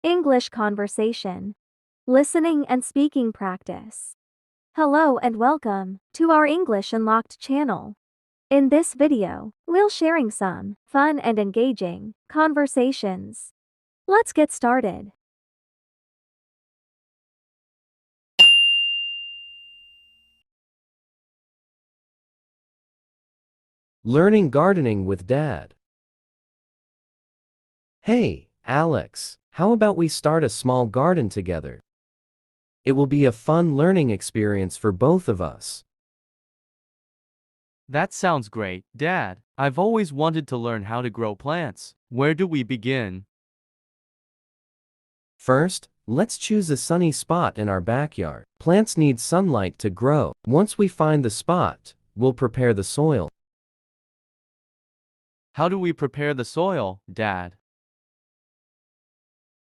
English conversation, listening and speaking practice. Hello and welcome to our English Unlocked channel. In this video, we'll sharing some fun and engaging conversations. Let's get started. Learning gardening with Dad. Hey, Alex, how about we start a small garden together? It will be a fun learning experience for both of us. That sounds great, Dad. I've always wanted to learn how to grow plants. Where do we begin? First, let's choose a sunny spot in our backyard. Plants need sunlight to grow. Once we find the spot, we'll prepare the soil. How do we prepare the soil, Dad?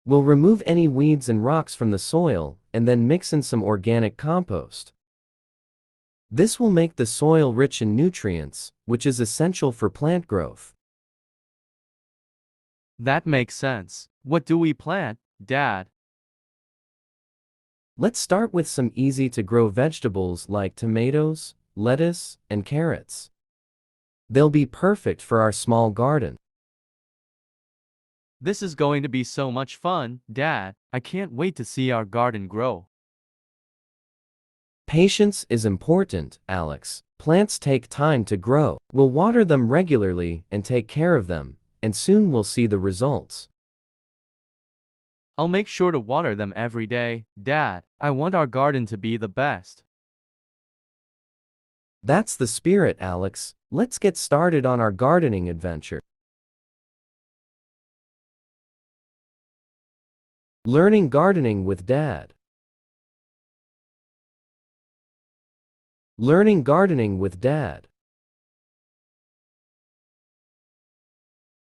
We'll remove any weeds and rocks from the soil, and then mix in some organic compost. This will make the soil rich in nutrients, which is essential for plant growth. That makes sense. What do we plant, Dad? Let's start with some easy-to-grow vegetables like tomatoes, lettuce, and carrots. They'll be perfect for our small garden. This is going to be so much fun, Dad. I can't wait to see our garden grow. Patience is important, Alex. Plants take time to grow. We'll water them regularly and take care of them, and soon we'll see the results. I'll make sure to water them every day, Dad. I want our garden to be the best. That's the spirit, Alex. Let's get started on our gardening adventure. Learning gardening with Dad. Learning gardening with Dad.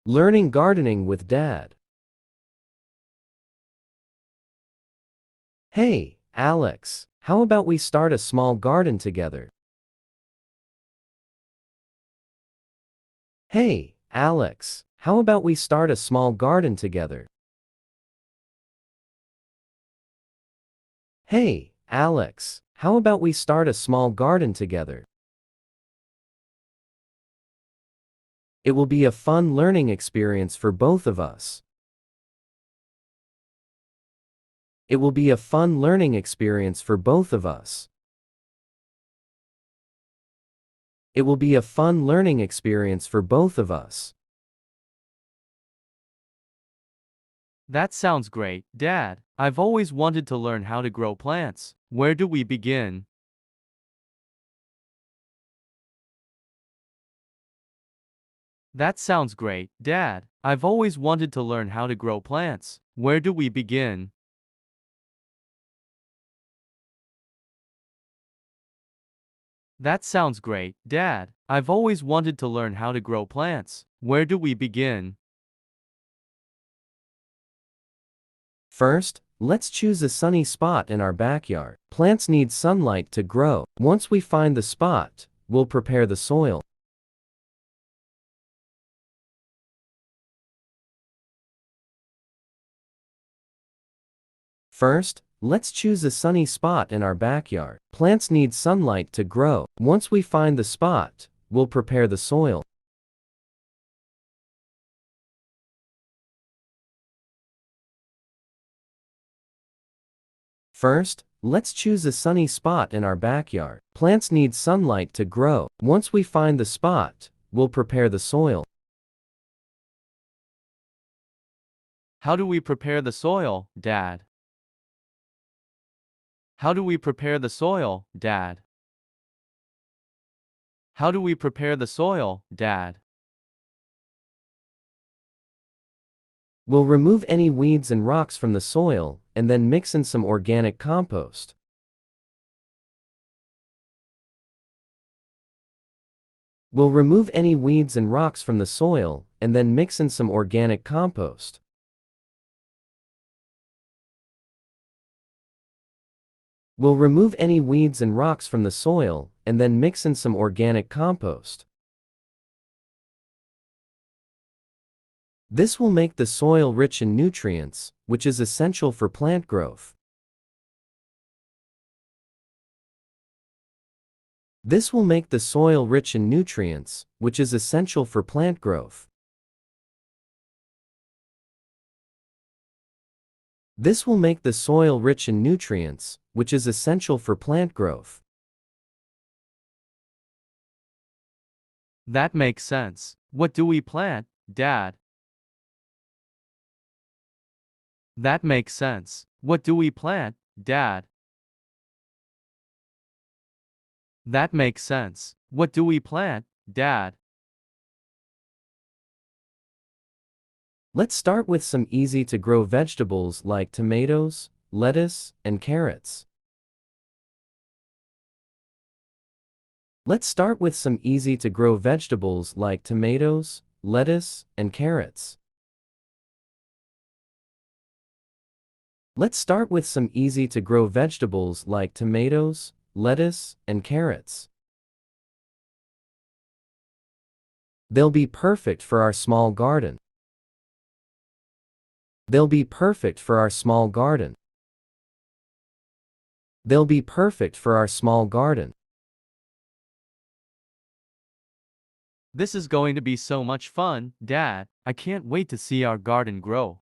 Learning gardening with Dad. Hey, Alex, how about we start a small garden together? Hey, Alex, how about we start a small garden together? Hey, Alex, how about we start a small garden together? It will be a fun learning experience for both of us. It will be a fun learning experience for both of us. It will be a fun learning experience for both of us. That sounds great, Dad. I've always wanted to learn how to grow plants. Where do we begin? That sounds great, Dad. I've always wanted to learn how to grow plants. Where do we begin? That sounds great, Dad. I've always wanted to learn how to grow plants. Where do we begin? First, let's choose a sunny spot in our backyard. Plants need sunlight to grow. Once we find the spot, we'll prepare the soil. First, let's choose a sunny spot in our backyard. Plants need sunlight to grow. Once we find the spot, we'll prepare the soil. First, let's choose a sunny spot in our backyard. Plants need sunlight to grow. Once we find the spot, we'll prepare the soil. How do we prepare the soil, Dad? How do we prepare the soil, Dad? How do we prepare the soil, Dad? We'll remove any weeds and rocks from the soil, and then mix in some organic compost. We'll remove any weeds and rocks from the soil, and then mix in some organic compost. We'll remove any weeds and rocks from the soil, and then mix in some organic compost. This will make the soil rich in nutrients, which is essential for plant growth. This will make the soil rich in nutrients, which is essential for plant growth. This will make the soil rich in nutrients, which is essential for plant growth. That makes sense. What do we plant, Dad? That makes sense. What do we plant, Dad? That makes sense. What do we plant, Dad? Let's start with some easy-to-grow vegetables like tomatoes, lettuce, and carrots. Let's start with some easy-to-grow vegetables like tomatoes, lettuce, and carrots. Let's start with some easy-to-grow vegetables like tomatoes, lettuce, and carrots. They'll be perfect for our small garden. They'll be perfect for our small garden. They'll be perfect for our small garden. This is going to be so much fun, Dad. I can't wait to see our garden grow.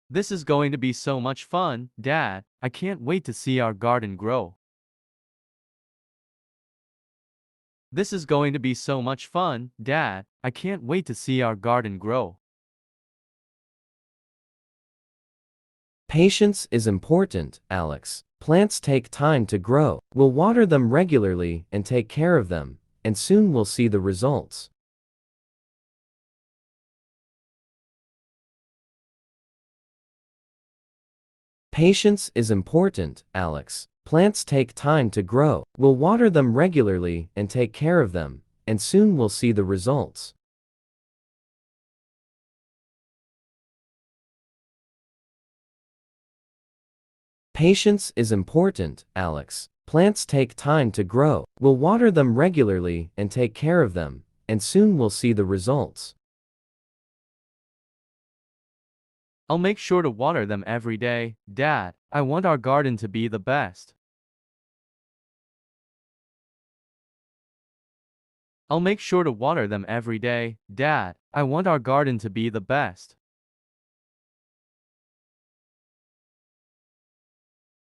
This is going to be so much fun, Dad. I can't wait to see our garden grow. This is going to be so much fun, Dad. I can't wait to see our garden grow. Patience is important, Alex. Plants take time to grow. We'll water them regularly and take care of them, and soon we'll see the results. Patience is important, Alex. Plants take time to grow. We'll water them regularly and take care of them, and soon we'll see the results. Patience is important, Alex. Plants take time to grow. We'll water them regularly and take care of them, and soon we'll see the results. I'll make sure to water them every day, Dad. I want our garden to be the best. I'll make sure to water them every day, Dad. I want our garden to be the best.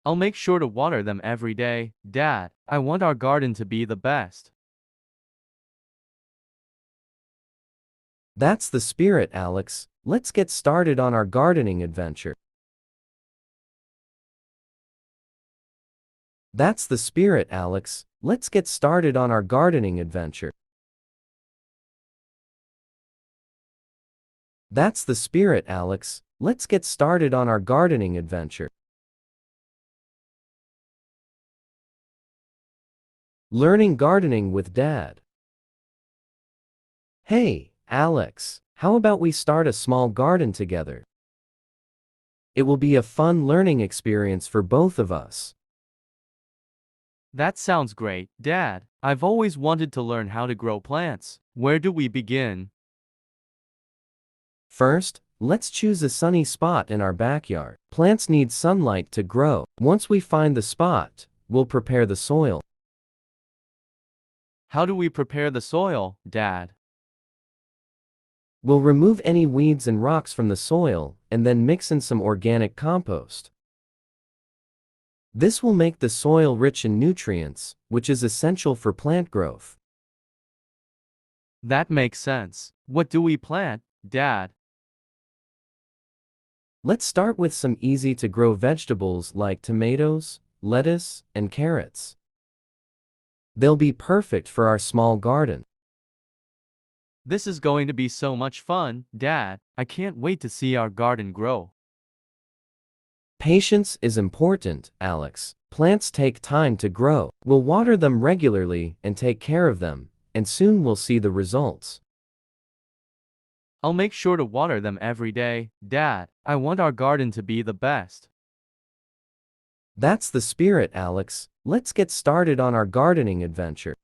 I'll make sure to water them every day, Dad. I want our garden to be the best. That's the spirit, Alex. Let's get started on our gardening adventure. That's the spirit, Alex. Let's get started on our gardening adventure. That's the spirit, Alex. Let's get started on our gardening adventure. Learning gardening with Dad. Hey, Alex, how about we start a small garden together? It will be a fun learning experience for both of us. That sounds great, Dad. I've always wanted to learn how to grow plants. Where do we begin? First, let's choose a sunny spot in our backyard. Plants need sunlight to grow. Once we find the spot, we'll prepare the soil. How do we prepare the soil, Dad? We'll remove any weeds and rocks from the soil, and then mix in some organic compost. This will make the soil rich in nutrients, which is essential for plant growth. That makes sense. What do we plant, Dad? Let's start with some easy-to-grow vegetables like tomatoes, lettuce, and carrots. They'll be perfect for our small garden. This is going to be so much fun, Dad. I can't wait to see our garden grow. Patience is important, Alex. Plants take time to grow. We'll water them regularly and take care of them, and soon we'll see the results. I'll make sure to water them every day, Dad. I want our garden to be the best. That's the spirit, Alex. Let's get started on our gardening adventure.